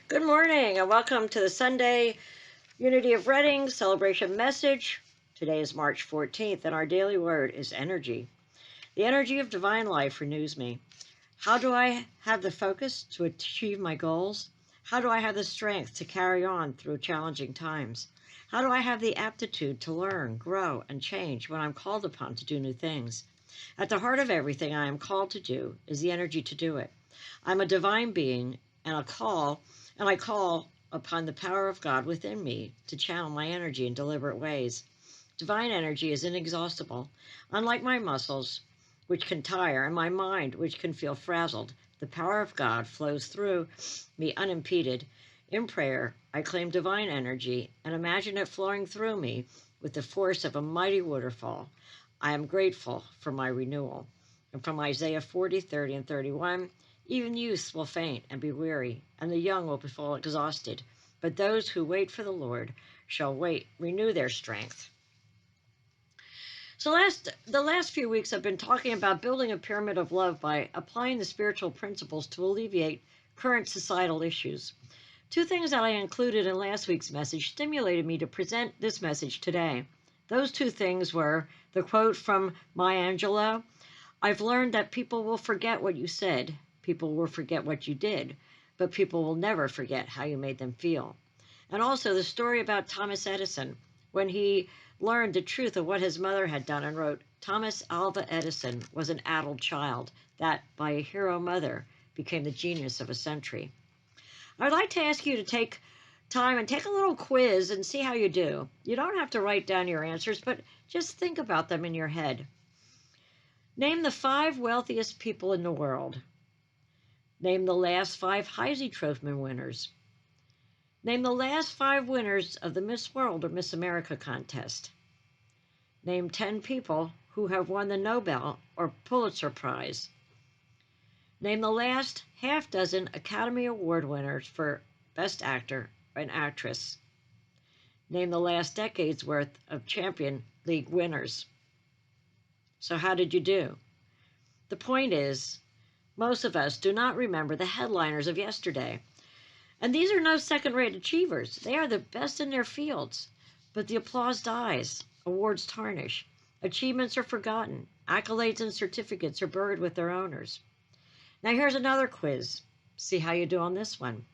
Good morning and welcome to the Sunday Unity of Reading celebration message. Today is March 14th and our daily word is energy. The energy of divine life renews me. How do I have the focus to achieve my goals? How do I have the strength to carry on through challenging times? How do I have the aptitude to learn, grow, and change when I'm called upon to do new things? At the heart of everything I am called to do is the energy to do it. I'm a divine being and I call upon the power of God within me to channel my energy in deliberate ways. Divine energy is inexhaustible. Unlike my muscles, which can tire, and my mind, which can feel frazzled, the power of God flows through me unimpeded. In prayer, I claim divine energy and imagine it flowing through me with the force of a mighty waterfall. I am grateful for my renewal. And from Isaiah 40, 30, and 31, even youths will faint and be weary, and the young will fall exhausted. But those who wait for the Lord shall renew their strength. So the last few weeks I've been talking about building a pyramid of love by applying the spiritual principles to alleviate current societal issues. Two things that I included in last week's message stimulated me to present this message today. Those two things were the quote from Maya Angelou, "I've learned that people will forget what you said, people will forget what you did, but people will never forget how you made them feel." And also the story about Thomas Edison, when he learned the truth of what his mother had done and wrote, "Thomas Alva Edison was an addled child that, by a hero mother, became the genius of a century." I'd like to ask you to take time and take a little quiz and see how you do. You don't have to write down your answers, but just think about them in your head. Name the 5 wealthiest people in the world. Name the last 5 Heisey Trophy winners. Name the last 5 winners of the Miss World or Miss America contest. Name 10 people who have won the Nobel or Pulitzer Prize. Name the last half dozen Academy Award winners for Best Actor and Actress. Name the last decade's worth of Champion League winners. So how did you do? The point is, most of us do not remember the headliners of yesterday. And these are no second-rate achievers. They are the best in their fields. But the applause dies, awards tarnish, achievements are forgotten, accolades and certificates are buried with their owners. Now here's another quiz. See how you do on this one.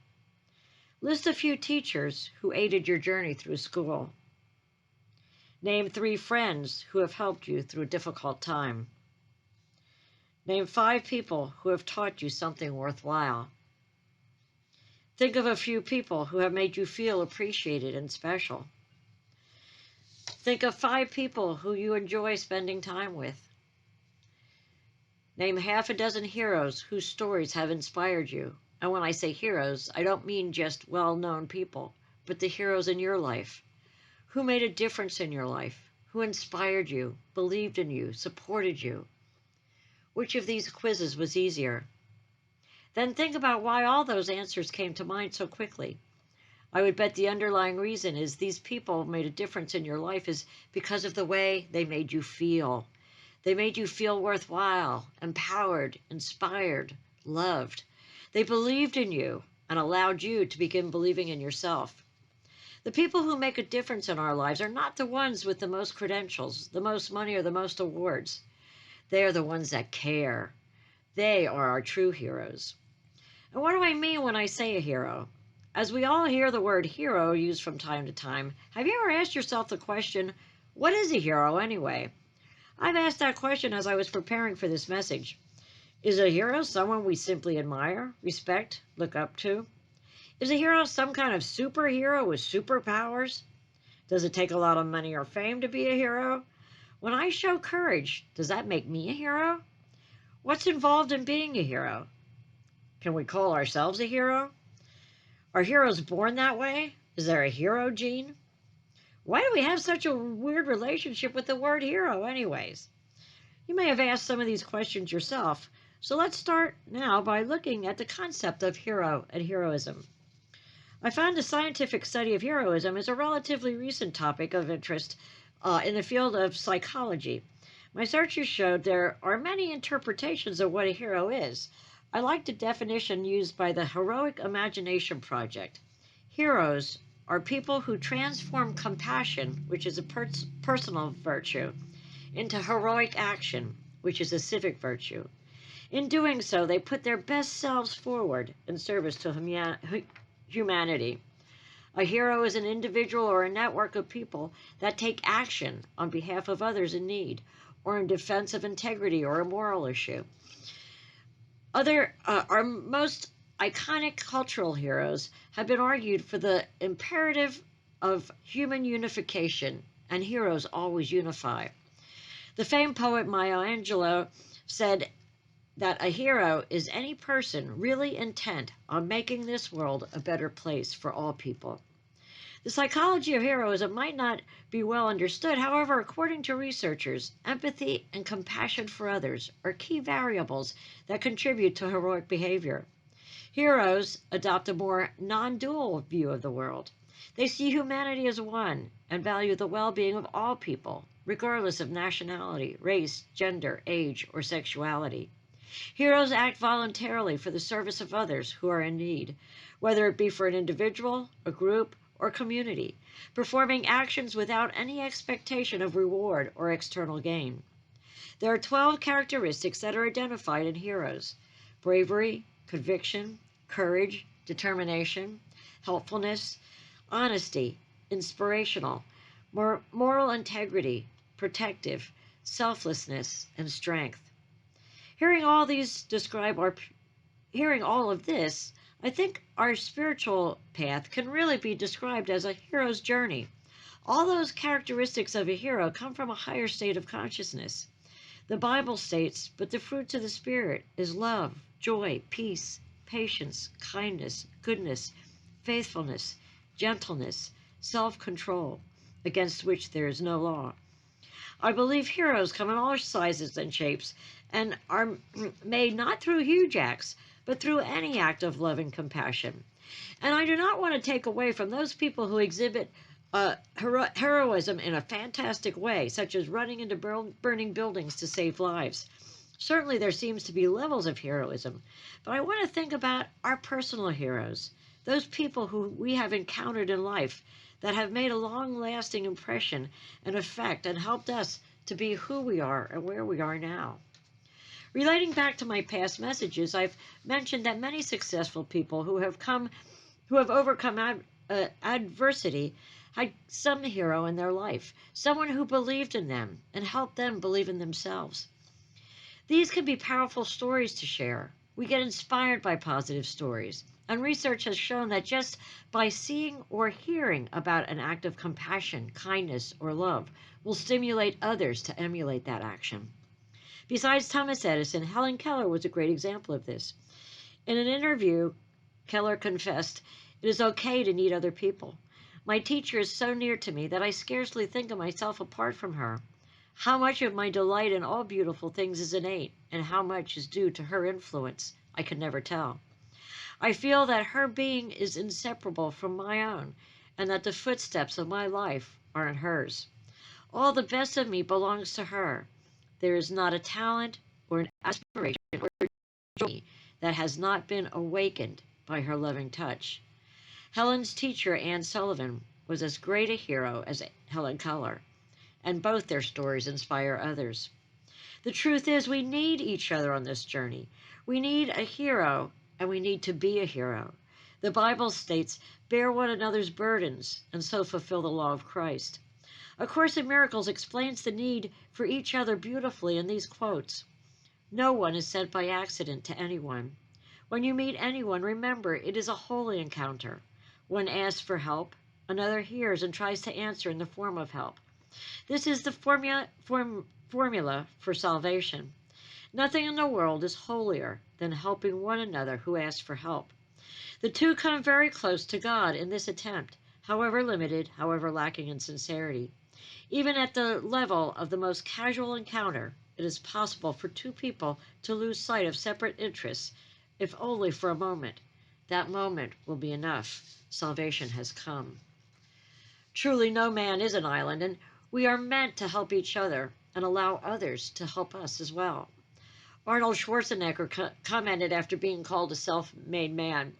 List a few teachers who aided your journey through school. Name 3 friends who have helped you through a difficult time. Name 5 people who have taught you something worthwhile. Think of a few people who have made you feel appreciated and special. Think of 5 people who you enjoy spending time with. Name half a dozen heroes whose stories have inspired you. And when I say heroes, I don't mean just well-known people, but the heroes in your life. Who made a difference in your life? Who inspired you, believed in you, supported you? Which of these quizzes was easier? Then think about why all those answers came to mind so quickly. I would bet the underlying reason is these people made a difference in your life is because of the way they made you feel. They made you feel worthwhile, empowered, inspired, loved. They believed in you and allowed you to begin believing in yourself. The people who make a difference in our lives are not the ones with the most credentials, the most money, or the most awards. They are the ones that care. They are our true heroes. And what do I mean when I say a hero? As we all hear the word hero used from time to time, have you ever asked yourself the question, what is a hero anyway? I've asked that question as I was preparing for this message. Is a hero someone we simply admire, respect, look up to? Is a hero some kind of superhero with superpowers? Does it take a lot of money or fame to be a hero? When I show courage, does that make me a hero? What's involved in being a hero? Can we call ourselves a hero? Are heroes born that way? Is there a hero gene? Why do we have such a weird relationship with the word hero anyways? You may have asked some of these questions yourself, so let's start now by looking at the concept of hero and heroism. I found the scientific study of heroism is a relatively recent topic of interest in the field of psychology. My searches showed there are many interpretations of what a hero is, I like the definition used by the Heroic Imagination Project. Heroes are people who transform compassion, which is a personal virtue, into heroic action, which is a civic virtue. In doing so, they put their best selves forward in service to humanity. A hero is an individual or a network of people that take action on behalf of others in need or in defense of integrity or a moral issue. Our most iconic cultural heroes have been argued for the imperative of human unification, and heroes always unify. The famed poet Maya Angelou said that a hero is any person really intent on making this world a better place for all people. The psychology of heroism might not be well understood. However, according to researchers, empathy and compassion for others are key variables that contribute to heroic behavior. Heroes adopt a more non-dual view of the world. They see humanity as one and value the well-being of all people, regardless of nationality, race, gender, age, or sexuality. Heroes act voluntarily for the service of others who are in need, whether it be for an individual, a group, or community, performing actions without any expectation of reward or external gain. There are 12 characteristics that are identified in heroes: bravery, conviction, courage, determination, helpfulness, honesty, inspirational, moral integrity, protective, selflessness, and strength. Hearing all these describe our Hearing all of this, I think our spiritual path can really be described as a hero's journey. All those characteristics of a hero come from a higher state of consciousness. The Bible states, "But the fruits of the Spirit is love, joy, peace, patience, kindness, goodness, faithfulness, gentleness, self-control, against which there is no law." I believe heroes come in all sizes and shapes and are made not through huge acts, but through any act of love and compassion. And I do not want to take away from those people who exhibit heroism in a fantastic way, such as running into burning buildings to save lives. Certainly there seems to be levels of heroism, but I want to think about our personal heroes, those people who we have encountered in life that have made a long-lasting impression and effect and helped us to be who we are and where we are now. Relating back to my past messages, I've mentioned that many successful people who have overcome adversity had some hero in their life, someone who believed in them and helped them believe in themselves. These can be powerful stories to share. We get inspired by positive stories, and research has shown that just by seeing or hearing about an act of compassion, kindness, or love will stimulate others to emulate that action. Besides Thomas Edison, Helen Keller was a great example of this. In an interview, Keller confessed, "It is okay to need other people. My teacher is so near to me that I scarcely think of myself apart from her. How much of my delight in all beautiful things is innate, and how much is due to her influence, I can never tell. I feel that her being is inseparable from my own, and that the footsteps of my life are in hers. All the best of me belongs to her. There is not a talent or an aspiration or joy that has not been awakened by her loving touch." Helen's teacher, Anne Sullivan, was as great a hero as Helen Keller, and both their stories inspire others. The truth is, we need each other on this journey. We need a hero, and we need to be a hero. The Bible states, "Bear one another's burdens, and so fulfill the law of Christ." A Course in Miracles explains the need for each other beautifully in these quotes. "No one is sent by accident to anyone. When you meet anyone, remember it is a holy encounter. One asks for help, another hears and tries to answer in the form of help. This is the formula for salvation. Nothing in the world is holier than helping one another who asks for help. The two come very close to God in this attempt, however limited, however lacking in sincerity. Even at the level of the most casual encounter, it is possible for two people to lose sight of separate interests, if only for a moment. That moment will be enough. Salvation has come." Truly, no man is an island, and we are meant to help each other and allow others to help us as well. Arnold Schwarzenegger commented after being called a self-made man.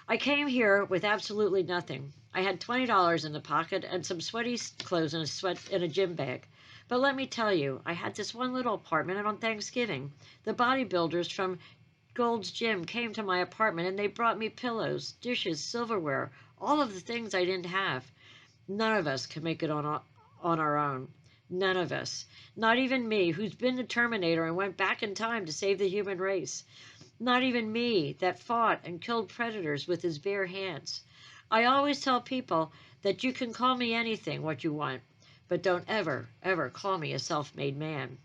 I came here with absolutely nothing. I had $20 in the pocket and some sweaty clothes in a gym bag. But let me tell you, I had this one little apartment, and on Thanksgiving, the bodybuilders from Gold's Gym came to my apartment and they brought me pillows, dishes, silverware, all of the things I didn't have. None of us can make it on our own. None of us. Not even me, who's been the Terminator and went back in time to save the human race. Not even me, that fought and killed predators with his bare hands. I always tell people that you can call me anything what you want, but don't ever, ever call me a self-made man.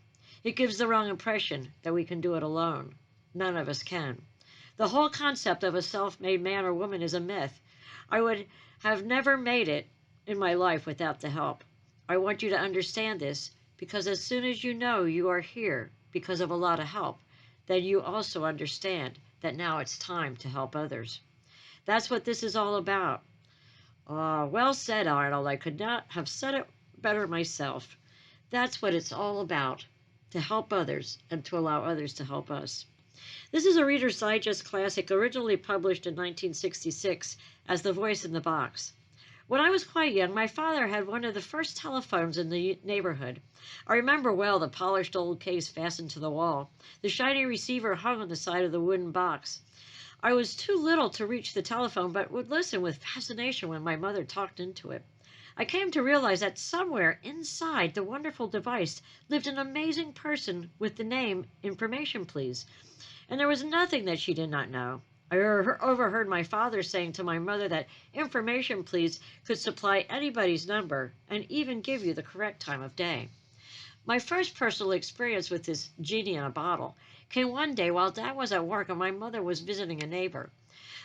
It gives the wrong impression that we can do it alone. None of us can. The whole concept of a self-made man or woman is a myth. I would have never made it in my life without the help. I want you to understand this because as soon as you know you are here because of a lot of help, then you also understand that now it's time to help others. That's what this is all about. Well said, Arnold. I could not have said it better myself. That's what it's all about, to help others and to allow others to help us. This is a Reader's Digest classic originally published in 1966 as The Voice in the Box. When I was quite young, my father had one of the first telephones in the neighborhood. I remember well the polished old case fastened to the wall. The shiny receiver hung on the side of the wooden box. I was too little to reach the telephone, but would listen with fascination when my mother talked into it. I came to realize that somewhere inside the wonderful device lived an amazing person with the name Information Please. And there was nothing that she did not know. I overheard my father saying to my mother that Information Please could supply anybody's number and even give you the correct time of day. My first personal experience with this genie in a bottle came one day while Dad was at work and my mother was visiting a neighbor.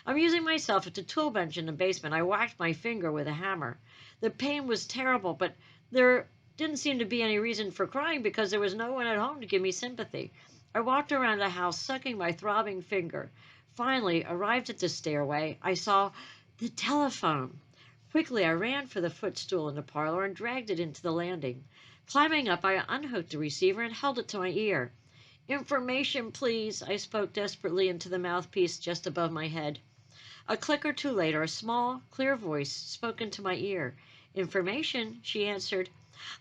Amusing myself at the tool bench in the basement, I whacked my finger with a hammer. The pain was terrible, but there didn't seem to be any reason for crying because there was no one at home to give me sympathy. I walked around the house sucking my throbbing finger. Finally, arrived at the stairway, I saw the telephone. Quickly, I ran for the footstool in the parlor and dragged it into the landing. Climbing up, I unhooked the receiver and held it to my ear. Information, please, I spoke desperately into the mouthpiece just above my head. A click or two later, a small, clear voice spoke into my ear. Information, she answered.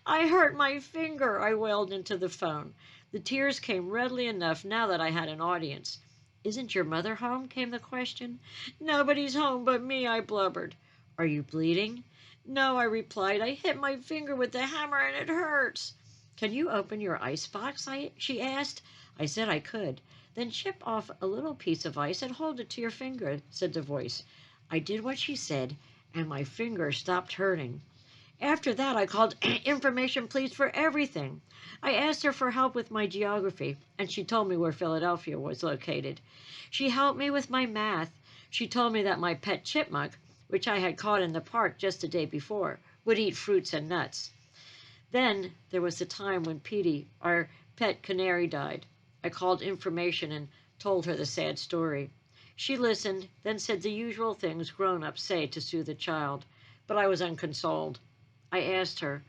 I hurt my finger, I wailed into the phone. The tears came readily enough now that I had an audience. Isn't your mother home? Came the question. Nobody's home but me, I blubbered. Are you bleeding? No, I replied. I hit my finger with the hammer and it hurts. Can you open your ice box? She asked. I said I could. Then chip off a little piece of ice and hold it to your finger, said the voice. I did what she said, and my finger stopped hurting. After that, I called Information Please for everything. I asked her for help with my geography, and she told me where Philadelphia was located. She helped me with my math. She told me that my pet chipmunk, which I had caught in the park just the day before, would eat fruits and nuts. Then there was the time when Petey, our pet canary, died. I called Information and told her the sad story. She listened, then said the usual things grown-ups say to soothe a child, but I was unconsoled. I asked her,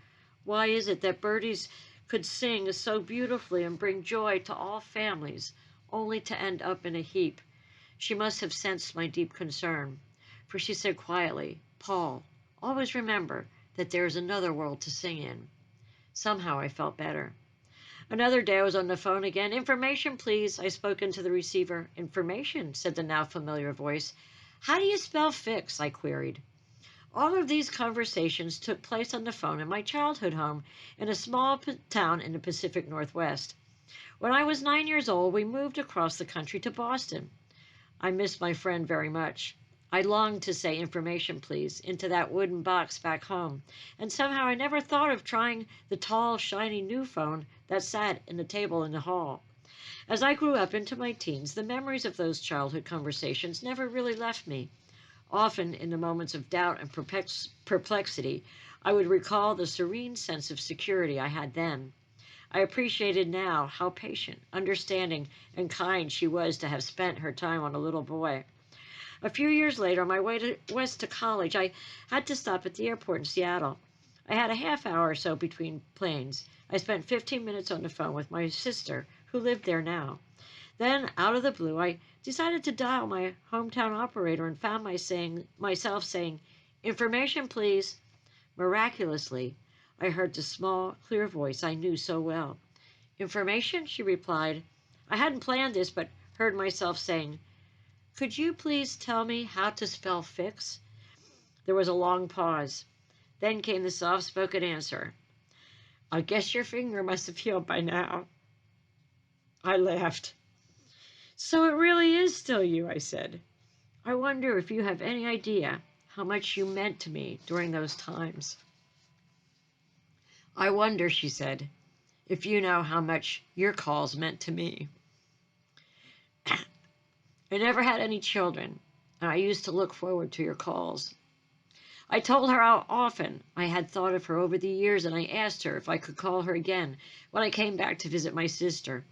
why is it that birdies could sing so beautifully and bring joy to all families, only to end up in a heap? She must have sensed my deep concern, for she said quietly, Paul, always remember that there is another world to sing in. Somehow I felt better. Another day I was on the phone again. Information, please. I spoke into the receiver. Information, said the now familiar voice. How do you spell fix? I queried. All of these conversations took place on the phone in my childhood home in a small town in the Pacific Northwest. When I was 9 years old, we moved across the country to Boston. I missed my friend very much. I longed to say Information, please, into that wooden box back home, and somehow I never thought of trying the tall, shiny new phone that sat in the table in the hall. As I grew up into my teens, the memories of those childhood conversations never really left me. Often, in the moments of doubt and perplexity, I would recall the serene sense of security I had then. I appreciated now how patient, understanding, and kind she was to have spent her time on a little boy. A few years later, on my way west to college, I had to stop at the airport in Seattle. I had a half hour or so between planes. I spent 15 minutes on the phone with my sister, who lived there now. Then, out of the blue, I decided to dial my hometown operator and found myself saying, "Information, please." Miraculously, I heard the small, clear voice I knew so well. "Information?" she replied. I hadn't planned this, but heard myself saying, "Could you please tell me how to spell fix?" There was a long pause. Then came the soft-spoken answer. "I guess your finger must have healed by now." I laughed. "So it really is still you," I said. "I wonder if you have any idea how much you meant to me during those times." "I wonder," she said, "if you know how much your calls meant to me." I never had any children, and I used to look forward to your calls. I told her how often I had thought of her over the years, and I asked her if I could call her again when I came back to visit my sister.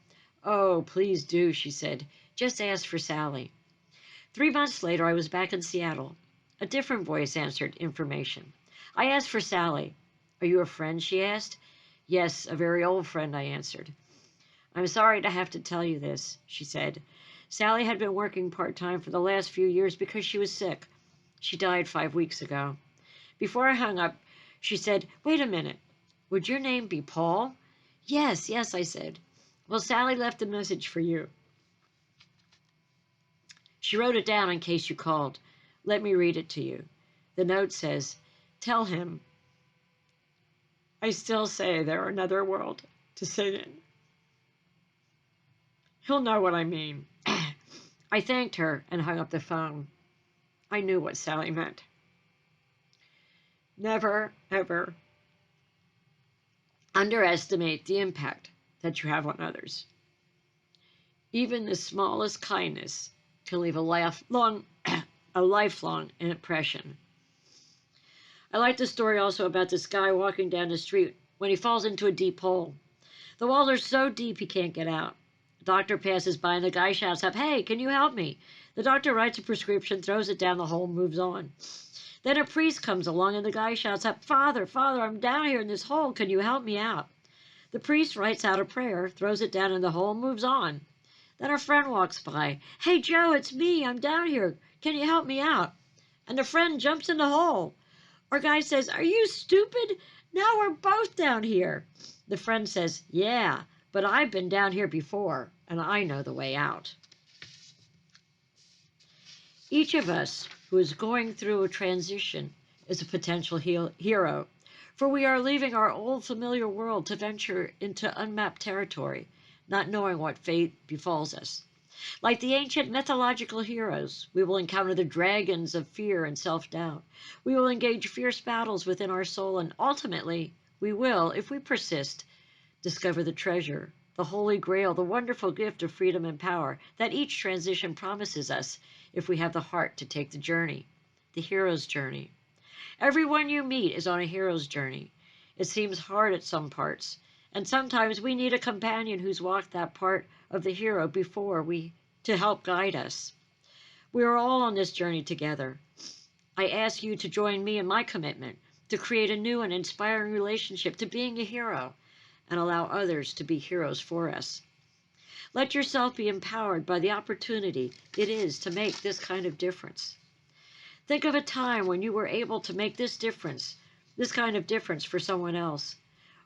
"Oh, please do," she said. "Just ask for Sally." 3 months later, I was back in Seattle. A different voice answered information. I asked for Sally. "Are you a friend?" she asked. "Yes, a very old friend," I answered. "I'm sorry to have to tell you this," she said. "Sally had been working part-time for the last few years because she was sick. She died 5 weeks ago." Before I hung up, she said, "Wait a minute. Would your name be Paul?" "Yes, yes," I said. "Well, Sally left a message for you. She wrote it down in case you called. Let me read it to you. The note says, 'Tell him I still say there another world to sit in. He'll know what I mean.'" I thanked her and hung up the phone. I knew what Sally meant. Never, ever underestimate the impact that you have on others. Even the smallest kindness can leave a lifelong impression. I like the story also about this guy walking down the street when he falls into a deep hole. The walls are so deep he can't get out. The doctor passes by and the guy shouts up, "Hey, can you help me?" The doctor writes a prescription, throws it down the hole, and moves on. Then a priest comes along and the guy shouts up, Father, I'm down here in this hole. Can you help me out?" The priest writes out a prayer, throws it down in the hole, and moves on. Then a friend walks by. "Hey, Joe, it's me. I'm down here. Can you help me out?" And the friend jumps in the hole. Our guy says, "Are you stupid? Now we're both down here." The friend says, "Yeah, but I've been down here before, and I know the way out." Each of us who is going through a transition is a potential hero, for we are leaving our old familiar world to venture into unmapped territory, not knowing what fate befalls us. Like the ancient mythological heroes, we will encounter the dragons of fear and self-doubt. We will engage fierce battles within our soul, and ultimately, we will, if we persist, discover the treasure, the holy grail, the wonderful gift of freedom and power that each transition promises us if we have the heart to take the journey, the hero's journey. Everyone you meet is on a hero's journey. It seems hard at some parts, and sometimes we need a companion who's walked that part of the hero before to help guide us. We are all on this journey together. I ask you to join me in my commitment to create a new and inspiring relationship to being a hero and allow others to be heroes for us. Let yourself be empowered by the opportunity it is to make this kind of difference. Think of a time when you were able to make this kind of difference for someone else.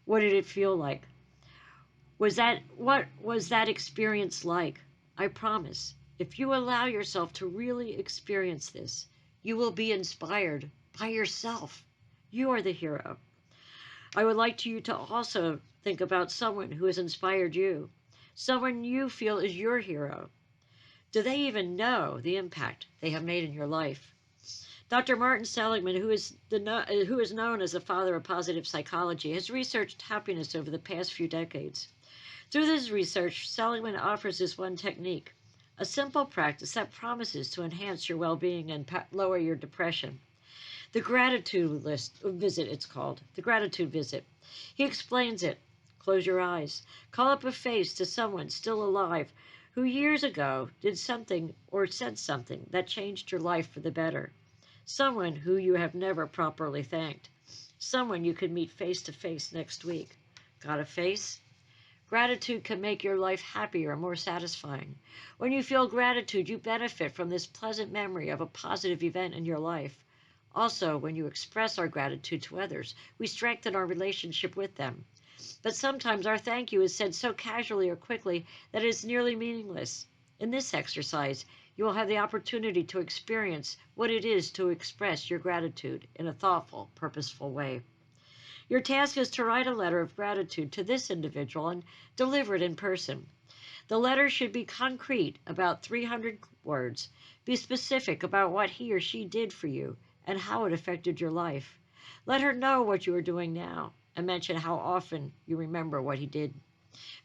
What did it feel like? What was that experience like? I promise, if you allow yourself to really experience this, you will be inspired by yourself. You are the hero. I would like you to also think about someone who has inspired you, someone you feel is your hero. Do they even know the impact they have made in your life? Dr. Martin Seligman, who is known as the father of positive psychology, has researched happiness over the past few decades. Through this research, Seligman offers this one technique, a simple practice that promises to enhance your well-being and lower your depression. The gratitude visit, it's called. The gratitude visit. He explains it. Close your eyes. Call up a face to someone still alive who years ago did something or said something that changed your life for the better. Someone who you have never properly thanked. Someone you could meet face to face next week. Got a face? Gratitude can make your life happier and more satisfying. When you feel gratitude, you benefit from this pleasant memory of a positive event in your life. Also, when you express our gratitude to others, we strengthen our relationship with them. But sometimes our thank you is said so casually or quickly that it is nearly meaningless. In this exercise, you will have the opportunity to experience what it is to express your gratitude in a thoughtful, purposeful way. Your task is to write a letter of gratitude to this individual and deliver it in person. The letter should be concrete, about 300 words. Be specific about what he or she did for you and how it affected your life. Let her know what you are doing now and mention how often you remember what he did.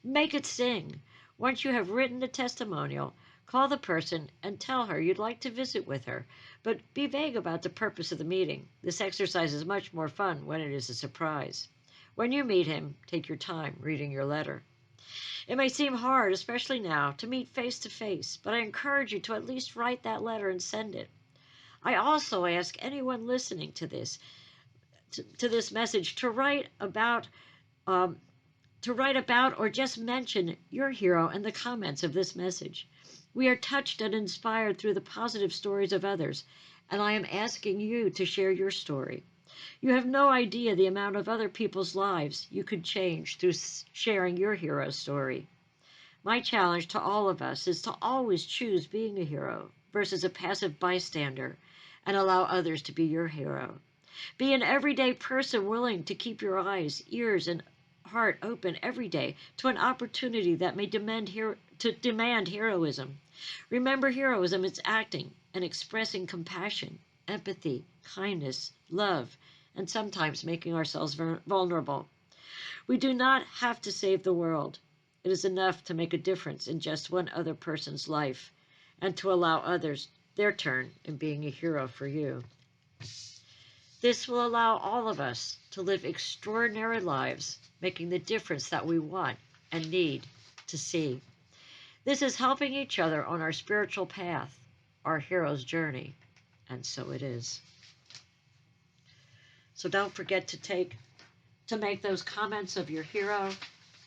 Make it sing. Once you have written the testimonial, call the person and tell her you'd like to visit with her, but be vague about the purpose of the meeting. This exercise is much more fun when it is a surprise. When you meet him, take your time reading your letter. It may seem hard, especially now, to meet face to face, but I encourage you to at least write that letter and send it. I also ask anyone listening to this message to write about or just mention your hero in the comments of this message. We are touched and inspired through the positive stories of others, and I am asking you to share your story. You have no idea the amount of other people's lives you could change through sharing your hero story. My challenge to all of us is to always choose being a hero versus a passive bystander and allow others to be your hero. Be an everyday person willing to keep your eyes, ears, and heart open every day to an opportunity that may demand heroism. Remember, heroism is acting and expressing compassion, empathy, kindness, love, and sometimes making ourselves vulnerable. We do not have to save the world. It is enough to make a difference in just one other person's life and to allow others their turn in being a hero for you. This will allow all of us to live extraordinary lives, making the difference that we want and need to see. This is helping each other on our spiritual path, our hero's journey, and so it is. So don't forget to make those comments of your hero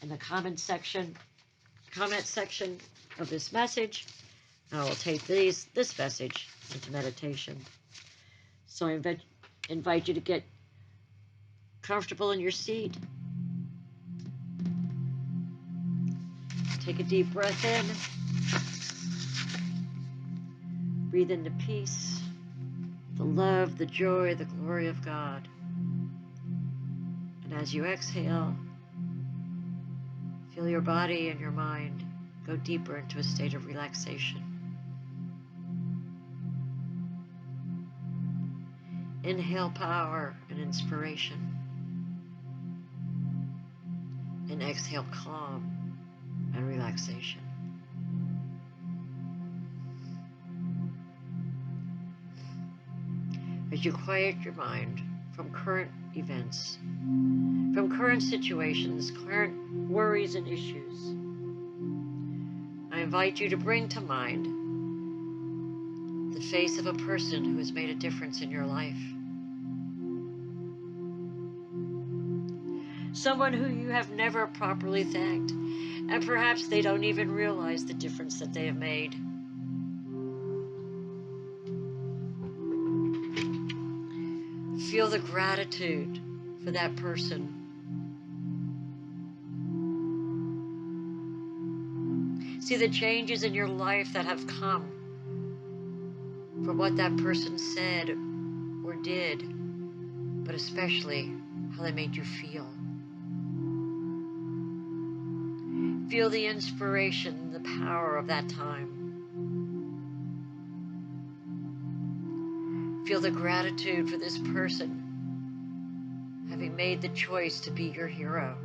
in the comment section of this message. I will take this message into meditation. So I invite you to get comfortable in your seat. Take a deep breath in. Breathe into peace, the love, the joy, the glory of God. And as you exhale, feel your body and your mind go deeper into a state of relaxation. Inhale power and inspiration. And exhale calm and relaxation. As you quiet your mind from current events, from current situations, current worries and issues, I invite you to bring to mind the face of a person who has made a difference in your life. Someone who you have never properly thanked, and perhaps they don't even realize the difference that they have made. Feel the gratitude for that person. See the changes in your life that have come from what that person said or did, but especially how they made you feel. Feel the inspiration, the power of that time. Feel the gratitude for this person having made the choice to be your hero.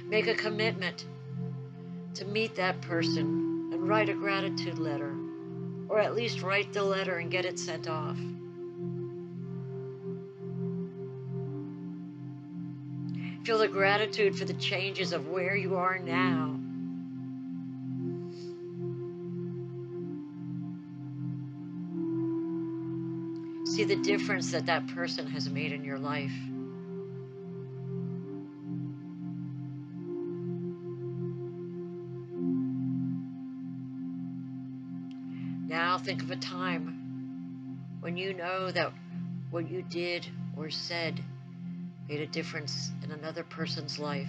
Make a commitment to meet that person and write a gratitude letter, or at least write the letter and get it sent off. Feel the gratitude for the changes of where you are now. See the difference that that person has made in your life. Now think of a time when you know that what you did or said made a difference in another person's life.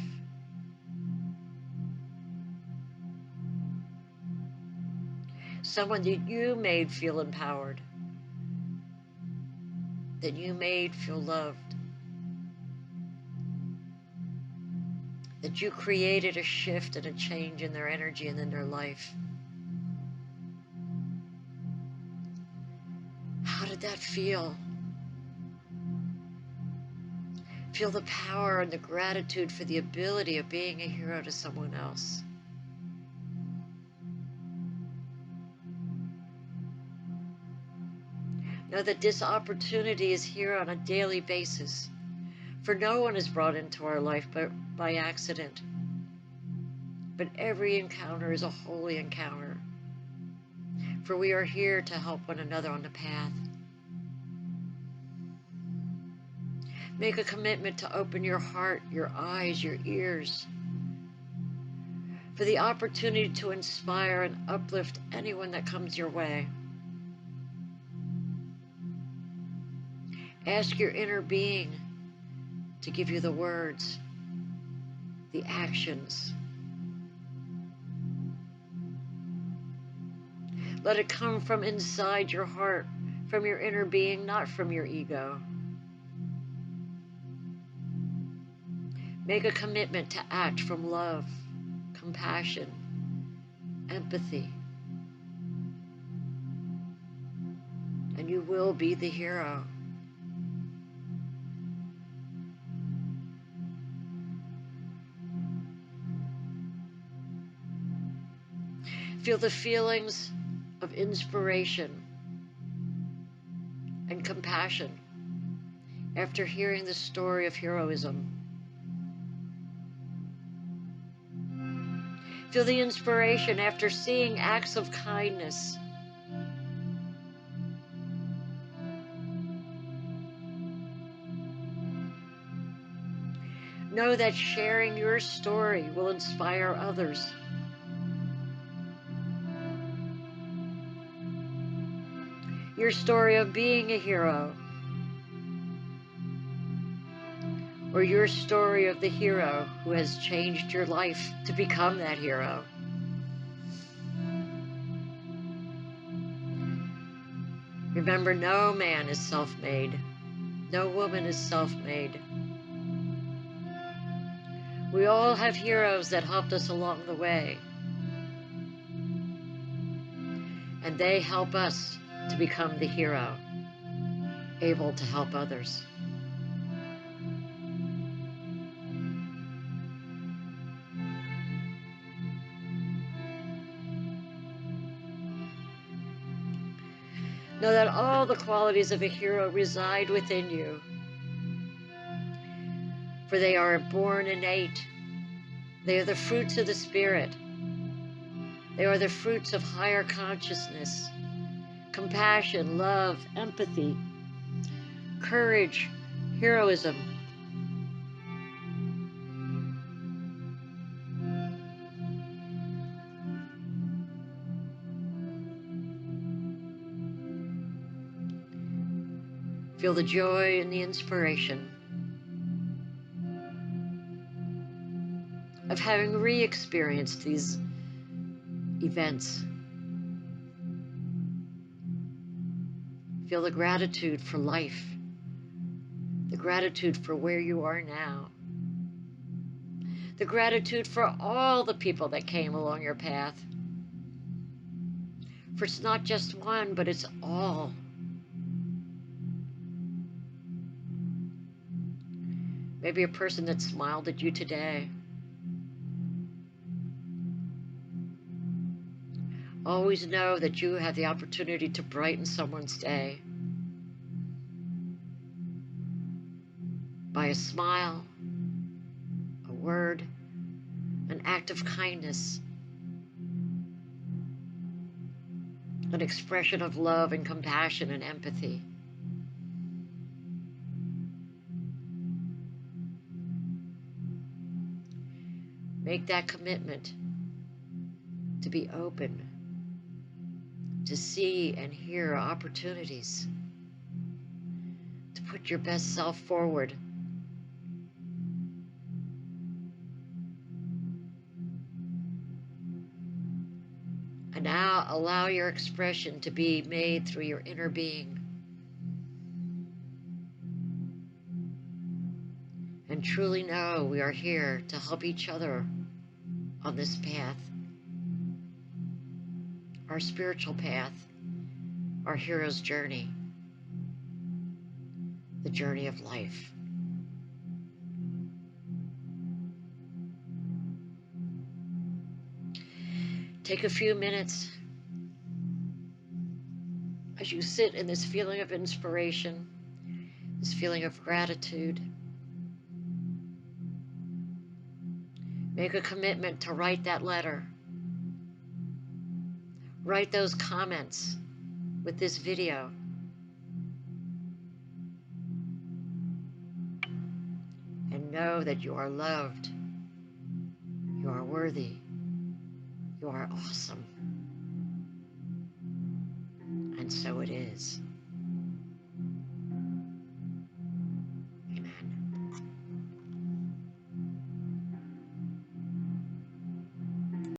Someone that you made feel empowered, that you made feel loved, that you created a shift and a change in their energy and in their life. How did that feel? Feel the power and the gratitude for the ability of being a hero to someone else. Know that this opportunity is here on a daily basis, for no one is brought into our life by accident. But every encounter is a holy encounter, for we are here to help one another on the path. Make a commitment to open your heart, your eyes, your ears, for the opportunity to inspire and uplift anyone that comes your way. Ask your inner being to give you the words, the actions. Let it come from inside your heart, from your inner being, not from your ego. Make a commitment to act from love, compassion, empathy, and you will be the hero. Feel the feelings of inspiration and compassion after hearing the story of heroism. Feel the inspiration after seeing acts of kindness. Know that sharing your story will inspire others. Your story of being a hero, or your story of the hero who has changed your life to become that hero. Remember, no man is self-made. No woman is self-made. We all have heroes that helped us along the way. And they help us to become the hero, able to help others. Know that all the qualities of a hero reside within you, for they are born innate. They are the fruits of the Spirit. They are the fruits of higher consciousness, compassion, love, empathy, courage, heroism. Feel the joy and the inspiration of having re-experienced these events. Feel the gratitude for life, the gratitude for where you are now, the gratitude for all the people that came along your path. For it's not just one, but it's all. Maybe a person that smiled at you today. Always know that you have the opportunity to brighten someone's day by a smile, a word, an act of kindness, an expression of love and compassion and empathy. Make that commitment to be open, to see and hear opportunities, to put your best self forward. And now allow your expression to be made through your inner being. And truly know we are here to help each other on this path, our spiritual path, our hero's journey, the journey of life. Take a few minutes as you sit in this feeling of inspiration, this feeling of gratitude. Make a commitment to write that letter. Write those comments with this video. And know that you are loved. You are worthy. You are awesome. And so it is.